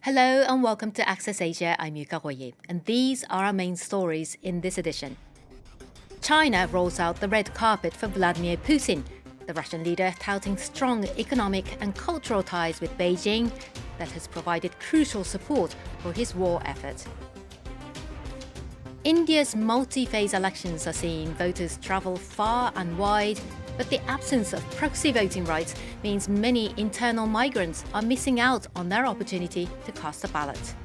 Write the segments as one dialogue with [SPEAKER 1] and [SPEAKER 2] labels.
[SPEAKER 1] Hello and welcome to Access Asia. I'm Yuka Hoye, and these are our main stories in this edition. China rolls out the red carpet for Vladimir Putin, the Russian leader touting strong economic and cultural ties with Beijing that has provided crucial support for his war effort. India's multi-phase elections are seeing voters travel far and wide, but the absence of proxy voting rights means many internal migrants are missing out on their opportunity to cast a ballot.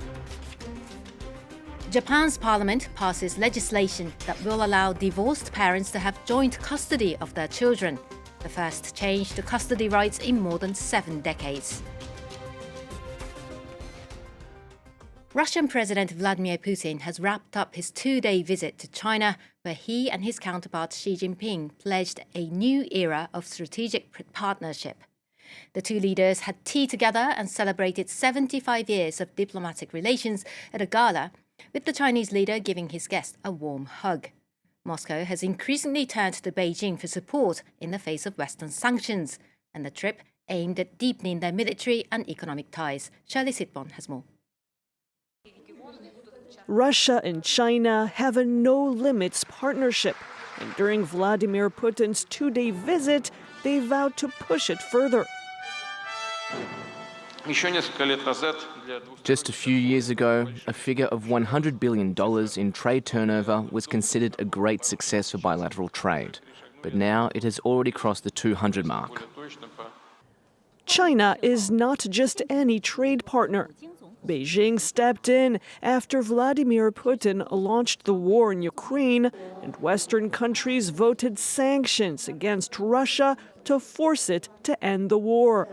[SPEAKER 1] Japan's parliament passes legislation that will allow divorced parents to have joint custody of their children, the first change to custody rights in more than 7 decades. Russian President Vladimir Putin has wrapped up his 2-day visit to China, where he and his counterpart Xi Jinping pledged a new era of strategic partnership. The two leaders had tea together and celebrated 75 years of diplomatic relations at a gala, with the Chinese leader giving his guest a warm hug. Moscow has increasingly turned to Beijing for support in the face of Western sanctions, and the trip aimed at deepening their military and economic ties. Shirley Sitbon has more.
[SPEAKER 2] Russia and China have a no-limits partnership, and during Vladimir Putin's 2-day visit, they vowed to push it further.
[SPEAKER 3] Just a few years ago, a figure of $100 billion in trade turnover was considered a great success for bilateral trade, but now it has already crossed the 200 mark.
[SPEAKER 2] China is not just any trade partner. Beijing stepped in after Vladimir Putin launched the war in Ukraine, and Western countries voted sanctions against Russia to force it to end the war.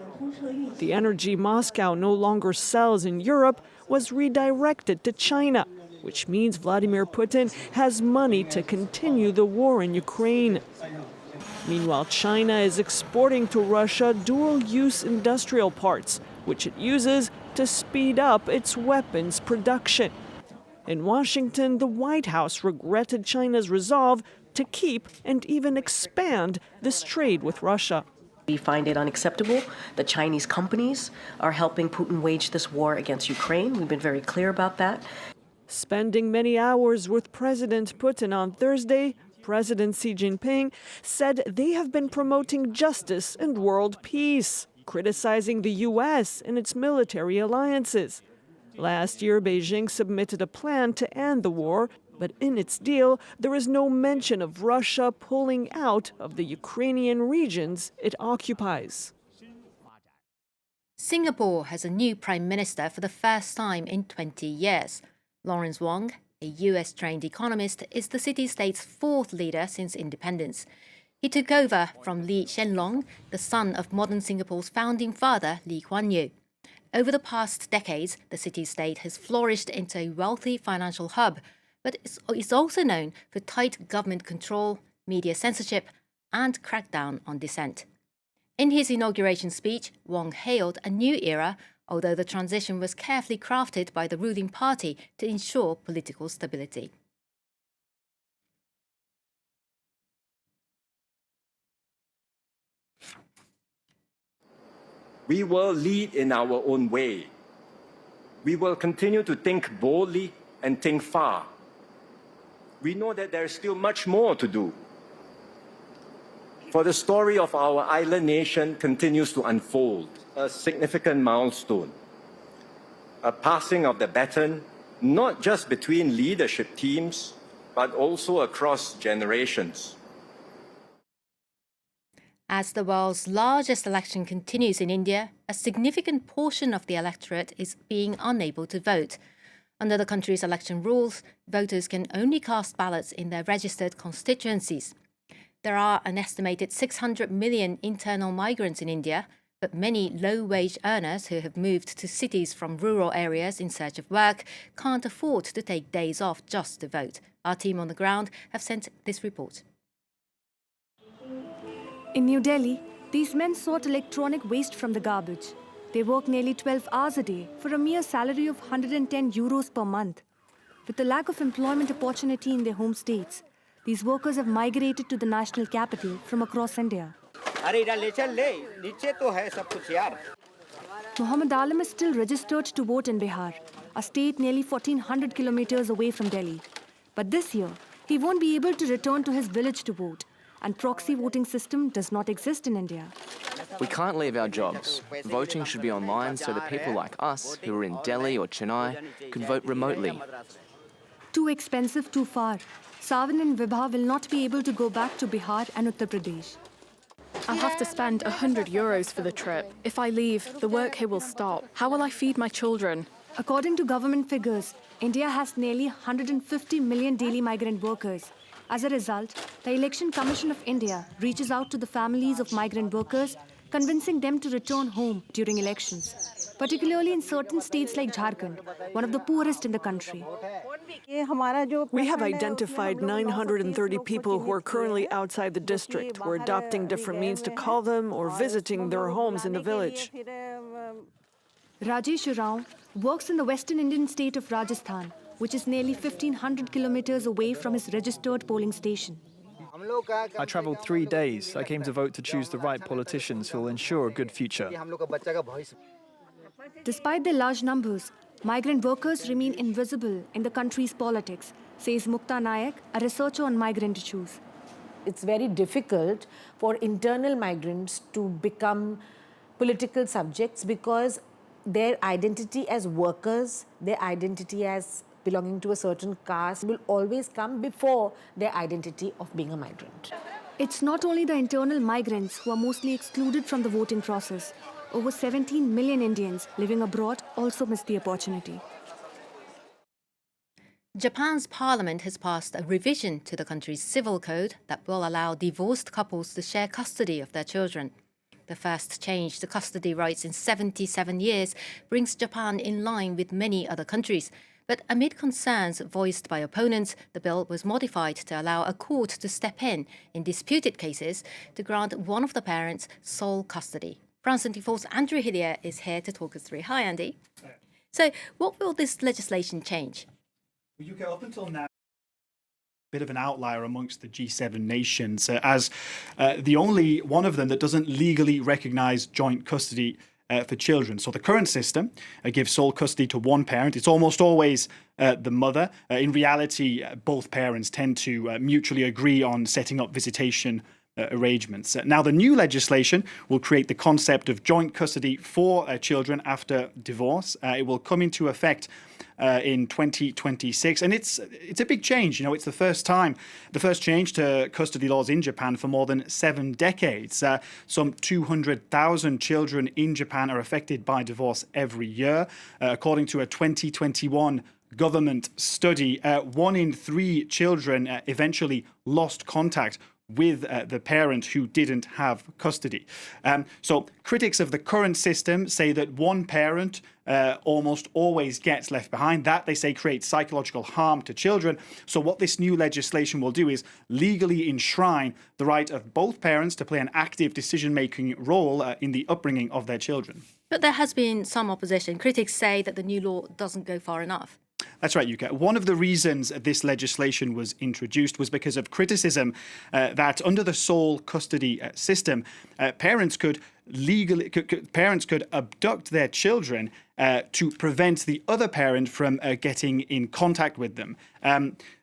[SPEAKER 2] The energy Moscow no longer sells in Europe was redirected to China, which means Vladimir Putin has money to continue the war in Ukraine. Meanwhile, China is exporting to Russia dual-use industrial parts, which it uses to speed up its weapons production. In Washington, the White House regretted China's resolve to keep and even expand this trade with Russia.
[SPEAKER 4] We find it unacceptable that Chinese companies are helping Putin wage this war against Ukraine. We've been very clear about that.
[SPEAKER 2] Spending many hours with President Putin on Thursday, President Xi Jinping said they have been promoting justice and world peace, criticizing the U.S. and its military alliances. Last year, Beijing submitted a plan to end the war, but in its deal, there is no mention of Russia pulling out of the Ukrainian regions it occupies.
[SPEAKER 1] Singapore has a new prime minister for the first time in 20 years. Lawrence Wong, a US-trained economist, is the city-state's 4th leader since independence. He took over from Lee Hsien Loong, the son of modern Singapore's founding father, Lee Kuan Yew. Over the past decades, the city-state has flourished into a wealthy financial hub, but it's also known for tight government control, media censorship, and crackdown on dissent. In his inauguration speech, Wong hailed a new era, although the transition was carefully crafted by the ruling party to ensure political stability.
[SPEAKER 5] We will lead in our own way. We will continue to think boldly and think far. We know that there is still much more to do. For the story of our island nation continues to unfold, a significant milestone, a passing of the baton, not just between leadership teams, but also across generations.
[SPEAKER 1] As the world's largest election continues in India, a significant portion of the electorate is being unable to vote. Under the country's election rules, voters can only cast ballots in their registered constituencies. There are an estimated 600 million internal migrants in India, but many low-wage earners who have moved to cities from rural areas in search of work can't afford to take days off just to vote. Our team on the ground have sent this report.
[SPEAKER 6] In New Delhi, these men sort electronic waste from the garbage. They work nearly 12 hours a day for a mere salary of 110 euros per month. With the lack of employment opportunity in their home states, these workers have migrated to the national capital from across India. Muhammad Alam is still registered to vote in Bihar, a state nearly 1,400 kilometers away from Delhi. But this year, he won't be able to return to his village to vote, and proxy voting system does not exist in India.
[SPEAKER 3] We can't leave our jobs. Voting should be online so that people like us, who are in Delhi or Chennai, could vote remotely.
[SPEAKER 6] Too expensive, too far. Savan and Vibha will not be able to go back to Bihar and Uttar Pradesh.
[SPEAKER 7] I'll have to spend €100 for the trip. If I leave, the work here will stop. How will I feed my children?
[SPEAKER 6] According to government figures, India has nearly 150 million daily migrant workers. As a result, the Election Commission of India reaches out to the families of migrant workers, convincing them to return home during elections, particularly in certain states like Jharkhand, one of the poorest in the country.
[SPEAKER 2] We have identified 930 people who are currently outside the district. We're adopting different means to call them or visiting their homes in the village.
[SPEAKER 6] Rajesh Rao works in the western Indian state of Rajasthan, which is nearly 1,500 kilometers away from his registered polling station.
[SPEAKER 8] I travelled 3 days. I came to vote to choose the right politicians who will ensure a good future.
[SPEAKER 6] Despite their large numbers, migrant workers remain invisible in the country's politics, says Mukta Nayak, a researcher on migrant issues.
[SPEAKER 9] It's very difficult for internal migrants to become political subjects because their identity as workers, their identity as belonging to a certain caste will always come before their identity of being a migrant.
[SPEAKER 6] It's not only the internal migrants who are mostly excluded from the voting process. Over 17 million Indians living abroad also miss the opportunity.
[SPEAKER 1] Japan's parliament has passed a revision to the country's civil code that will allow divorced couples to share custody of their children. The first change to custody rights in 77 years brings Japan in line with many other countries. But amid concerns voiced by opponents, the bill was modified to allow a court to step in disputed cases to grant one of the parents sole custody. France 24's Andrew Hillier is here to talk us through. Hi, Andy. So what will this legislation change?
[SPEAKER 10] Well, UK, up until now, bit of an outlier amongst the G7 nations, as the only one of them that doesn't legally recognise joint custody for children. So the current system gives sole custody to one parent. It's almost always the mother. In reality, both parents tend to mutually agree on setting up visitation arrangements. Now, the new legislation will create the concept of joint custody for children after divorce. It will come into effect in 2026, and it's a big change. You know, it's the first change to custody laws in Japan for more than 7 decades. Some 200,000 children in Japan are affected by divorce every year, according to a 2021 government study. 1 in 3 children eventually lost contact with the parent who didn't have custody. So critics of the current system say that one parent almost always gets left behind. That, they say, creates psychological harm to children. So what this new legislation will do is legally enshrine the right of both parents to play an active decision-making role in the upbringing of their children.
[SPEAKER 1] But there has been some opposition. Critics say that the new law doesn't go far enough.
[SPEAKER 10] That's right, Yuka. One of the reasons this legislation was introduced was because of criticism that under the sole custody system, parents could abduct their children to prevent the other parent from getting in contact with them.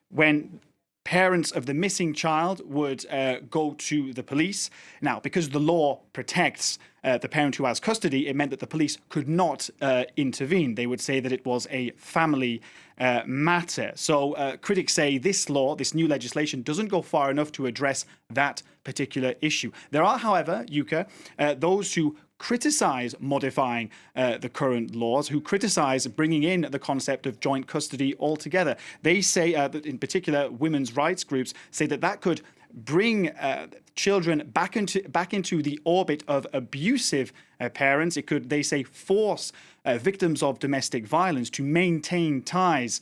[SPEAKER 10] When parents of the missing child would go to the police. Now, because the law protects the parent who has custody, it meant that the police could not intervene. They would say that it was a family matter. So critics say this law, this new legislation, doesn't go far enough to address that particular issue. There are, however, Yuka, those who criticize modifying the current laws, who criticize bringing in the concept of joint custody altogether. They say that, in particular, women's rights groups say that could bring children back into the orbit of abusive parents. It could, they say, force victims of domestic violence to maintain ties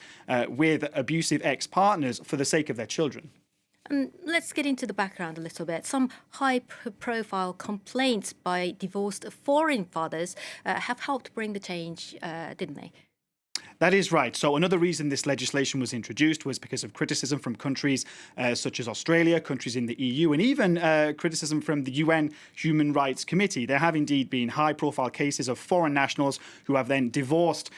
[SPEAKER 10] with abusive ex-partners for the sake of their children.
[SPEAKER 1] Let's get into the background a little bit. Some high-profile complaints by divorced foreign fathers have helped bring the change, didn't they?
[SPEAKER 10] That is right. So another reason this legislation was introduced was because of criticism from countries such as Australia, countries in the EU, and even criticism from the UN Human Rights Committee. There have indeed been high-profile cases of foreign nationals who have then divorced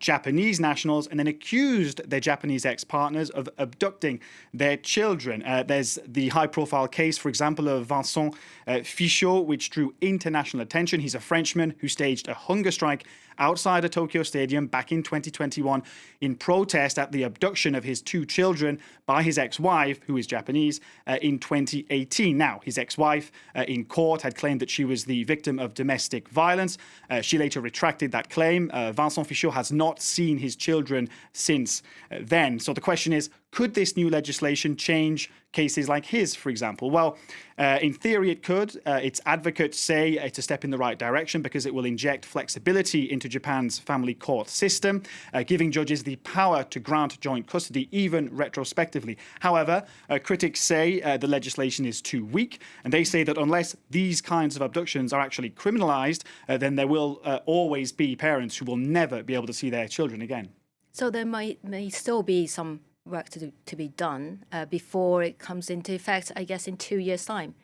[SPEAKER 10] Japanese nationals and then accused their Japanese ex-partners of abducting their children. There's the high-profile case, for example, of Vincent Fichot, which drew international attention. He's a Frenchman who staged a hunger strike outside a Tokyo stadium back in 2021 in protest at the abduction of his 2 children by his ex-wife, who is Japanese, in 2018. Now, his ex-wife in court had claimed that she was the victim of domestic violence. She later retracted that claim. Vincent Fichot has not seen his children since then. So the question is, could this new legislation change cases like his, for example? Well, in theory, it could. Its advocates say it's a step in the right direction because it will inject flexibility into Japan's family court system, giving judges the power to grant joint custody, even retrospectively. However, critics say the legislation is too weak, and they say that unless these kinds of abductions are actually criminalized, then there will always be parents who will never be able to see their children again.
[SPEAKER 1] So there may still be some work to be done before it comes into effect, I guess, in 2 years' time.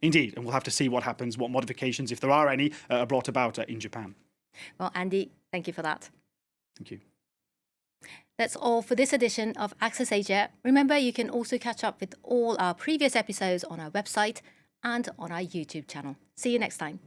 [SPEAKER 10] Indeed, and we'll have to see what happens, what modifications, if there are any, are brought about in Japan.
[SPEAKER 1] Well, Andy, thank you for that.
[SPEAKER 10] Thank you.
[SPEAKER 1] That's all for this edition of Access Asia. Remember, you can also catch up with all our previous episodes on our website and on our YouTube channel. See you next time.